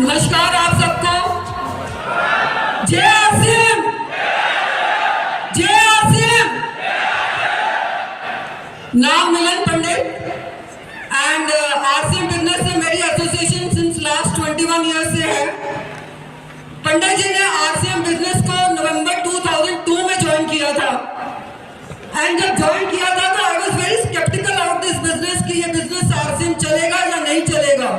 नमस्कार आप सबको। जय आसिम, जय आसिम। नाम मिलन पंडित एंड आरसीएम बिजनेस से मेरी एसोसिएशन सिंस लास्ट 21 ईयर्स से है। पंडित जी ने आरसीएम बिजनेस को नवंबर 2002 में ज्वाइन किया था एंड जब ज्वाइन किया था तो I was very sceptical about this business कि ये बिजनेस आरसीएम चलेगा या नहीं चलेगा,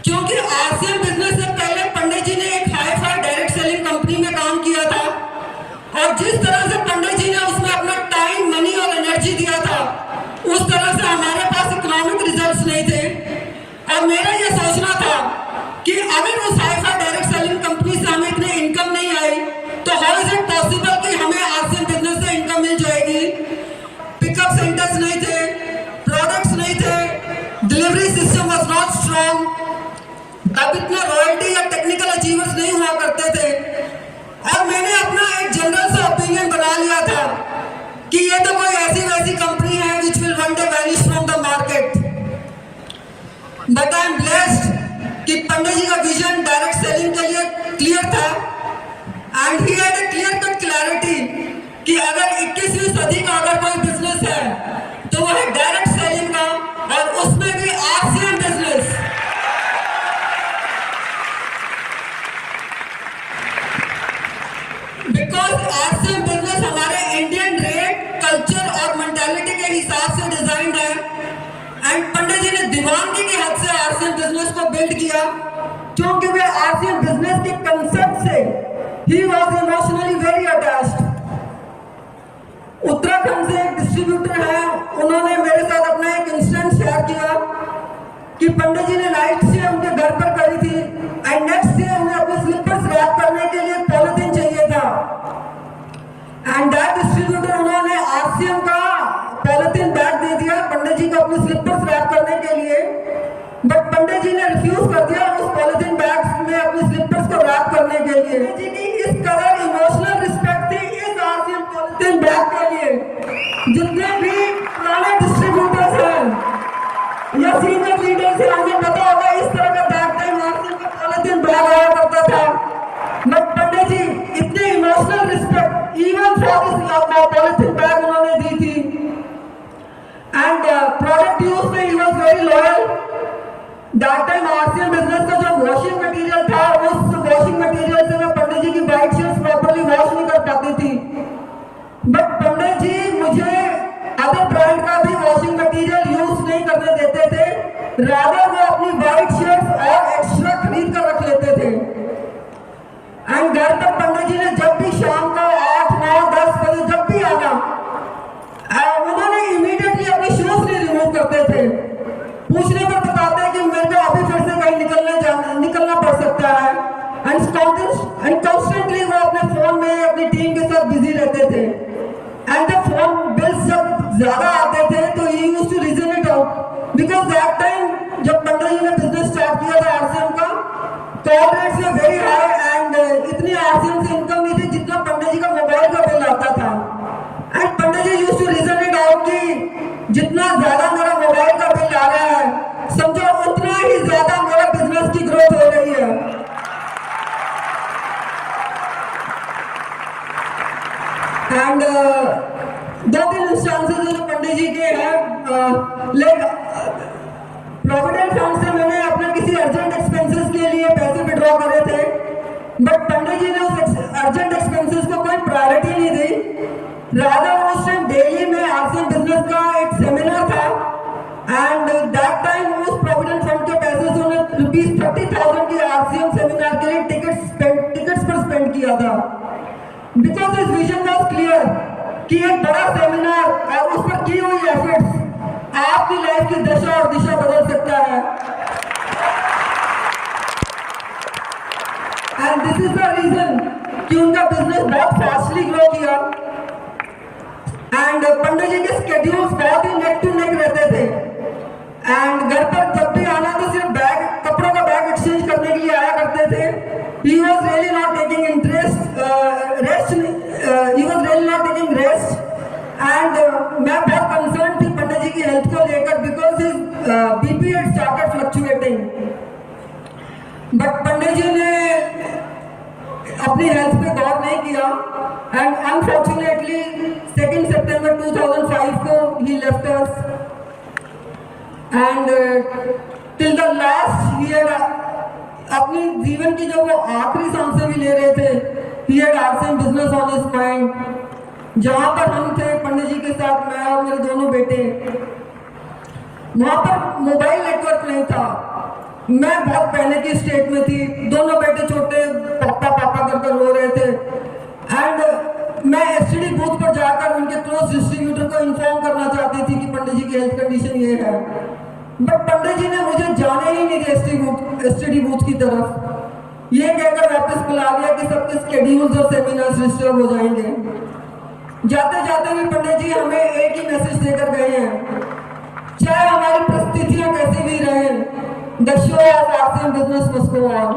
क्योंकि आरसीएम बिजनेस से पहले पंडित जी ने एक hi fi direct selling company में काम किया था और जिस तरह से पंडित जी ने उसमें अपना टाइम, मनी और एनर्जी दिया था उस तरह से हमारे पास इकोनॉमिक रिजल्ट्स नहीं थे। और मेरा ये सोचना था कि अगर उस hi fi direct selling company से हमें इतनी इनकम नहीं आई तो हाउ इज इट पॉसिबल कि हमें आरसीएम बिजनेस से इनकम मिल जाएगी। पिकअप सेंटर्स नहीं थे, प्रोडक्ट्स नहीं थे, delivery system was not strong, तब इतना रॉयल्टी या टेक्निकल अचीवर्स नहीं हुआ करते थे। और मैंने अपना एक जनरल सा ओपिनियन बना लिया था कि ये तो कोई ऐसी वैसी कंपनी है which will one day vanish from the market. But I am blessed कि पंडित जी का विजन डायरेक्ट सेलिंग के लिए क्लियर था and he had a clear cut clarity कि अगर 21वीं सदी का अगर कोई बिजनेस है तो वह है डायरेक्ट सेलिंग का, और उसमें भी RCM business. Because RCM business हमारे इंडियन रेट, कल्चर और मेंटालिटी के हिसाब से डिजाइंड है एंड पंडित जी ने दीवानगी की हद से आरसीएम बिजनेस को बिल्ड किया, क्योंकि वे आरसीएम बिजनेस के कंसेप्ट से he was emotionally very attached. Uttarakhand से एक डिस्ट्रीब्यूटर है, उन्होंने मेरे साथ अपना एक इंसिडेंट शेयर किया कि पंडित जी ने नाइट से उनके घर पर करी थी एंड नेक्स्ट डे उन्हें अपने स्लीपर्स रैप करने के लिए पॉलिथीन चाहिए था एंड दैट डिस्ट्रीब्यूटर उन्होंने आरसीएम का पॉलिथीन बैग दे दिया पंडित जी को अपने स्लीपर्स रैप करने के लिए। बट पंडित जी ने रिफ्यूज कर दिया उस पॉलिथीन बैग में अपने स्लीपर्स को रैप करने के लिए। पंडित जी की इस कदर इमोशनल रिस्पेक्ट थी इस आरसीएम पॉलिथीन बैग के लिए। जितने भी पुराने डिस्ट्रीब्यूटर्स हैं या सीनियर लीडर्स हैं, हमें पता होगा इस तरह का बैग टाइम आरसीएम का पॉलिथीन बैग आया करता था। बट पंडित जी इतने emotional respect even for this polythene bag उन्होंने दी थी एंड प्रोडक्ट यूज में he was very loyal. That time RCM business का जो वॉशिंग मटेरियल था उस वॉशिंग मटेरियल से मैं पंडित जी की वाइट शर्ट्स प्रॉपर्ली वॉश नहीं कर पाती थी। बट पंडित जी मुझे अदर ब्रांड का भी वॉशिंग मटेरियल यूज नहीं करने देते थे, रादर वो अपनी वाइट शर्ट्स और एक्स्ट्रा खरीद कर रख लेते थे। एंड घर तक पंडित जी ने जब भी शाम का 8, 9, 10 बजे जब भी आना, उन्होंने इमीडिएटली अपने शूज नहीं रिमूव करते थे। पूछने पर बताते हैं कि मेरे को अभी फिर से कहीं निकलना पड़ सकता है एंड कॉन्स्टेंटली वो अपने फोन में अपनी टीम के साथ बिजी रहते थे एंड द फोन बिल्स जब ज्यादा आते थे तो ही used to reason it out because that time जब पंडित जी ने बिजनेस स्टार्ट किया था आरसीएम का, call rates way very high and इतनी आरसीएम से इनकम नहीं थी जितना पंडित जी का मोबाइल का बिल आता था। And Pandit ji used to reason it out कि जितना ज्यादा मेरा मोबाइल का बिल आ रहा है समझो उतना ही ज्यादा मेरा बिजनेस की ग्रोथ हो रही है। एंड 2-3 इंस्टांसेस जो पंडित जी के हैं, प्रोविडेंट फंड से मैंने अपने किसी अर्जेंट एक्सपेंसेस के लिए पैसे विड्रॉ करे थे, बट पंडित जी ने उस अर्जेंट एक्सपेंसेस को कोई प्रायोरिटी नहीं दी। रादर उस टाइम दिल्ली में आरसीएम बिजनेस का एक सेमिनार था एंड दैट टाइम उस प्रोविडेंट फंड के पैसे से उन्हें ₹30,000 की आरसीएम सेमिनार के लिए टिकट्स पर स्पेंड किया था। बिकॉज इस विजन वॉज क्लियर कि एक बड़ा सेमिनार और उस पर की हुई एफर्ट्स आपकी लाइफ की दशा और दिशा बदल सकता है। And this is the reason कि उनका बिजनेस बहुत फास्टली ग्रो किया एंड पंडित जी के स्केड्यूल्स बहुत ही नेक टू नेक रहते थे एंड घर पर जब भी आना तो सिर्फ बैग, कपड़ों का बैग एक्सचेंज करने के लिए आया करते थे। He was really not taking rest and मैं बहुत कंसर्न थी पंडित जी की हेल्थ को लेकर because his BP had started fluctuating but Pandit ji ने अपनी हेल्थ पे गौर नहीं किया एंड अनफॉर्चुनेटली 2 सितंबर 2005 को ही left us and till the last year अपनी जीवन की जो वो आखिरी सांसें भी ले रहे थे, he had arson business on his mind. जहां पर हम थे पंडित जी के साथ, मैं और मेरे दोनों बेटे, वहां पर मोबाइल नेटवर्क नहीं था। मैं बहुत पहले की स्टेट में थी, दोनों बेटे छोटे पापा पापा कर रो रहे थे एंड मैं एसटीडी बूथ पर जाकर उनके क्लोज डिस्ट्रीब्यूटर को इन्फॉर्म करना चाहती थी कि पंडित जी की हेल्थ कंडीशन ये है, बट पंडित जी ने मुझे जाने ही नहीं दिया एसटीडी बूथ की तरफ। ये कहकर वापस बुला लिया कि सबके स्केड्यूल्स और सेमिनार्स डिस्टर्ब हो जाएंगे। जाते जाते भी पंडित जी हमें एक ही मैसेज देकर गए हैं, चाहे हमारी परिस्थितियां कैसी भी रहे, the show off arson business must go on.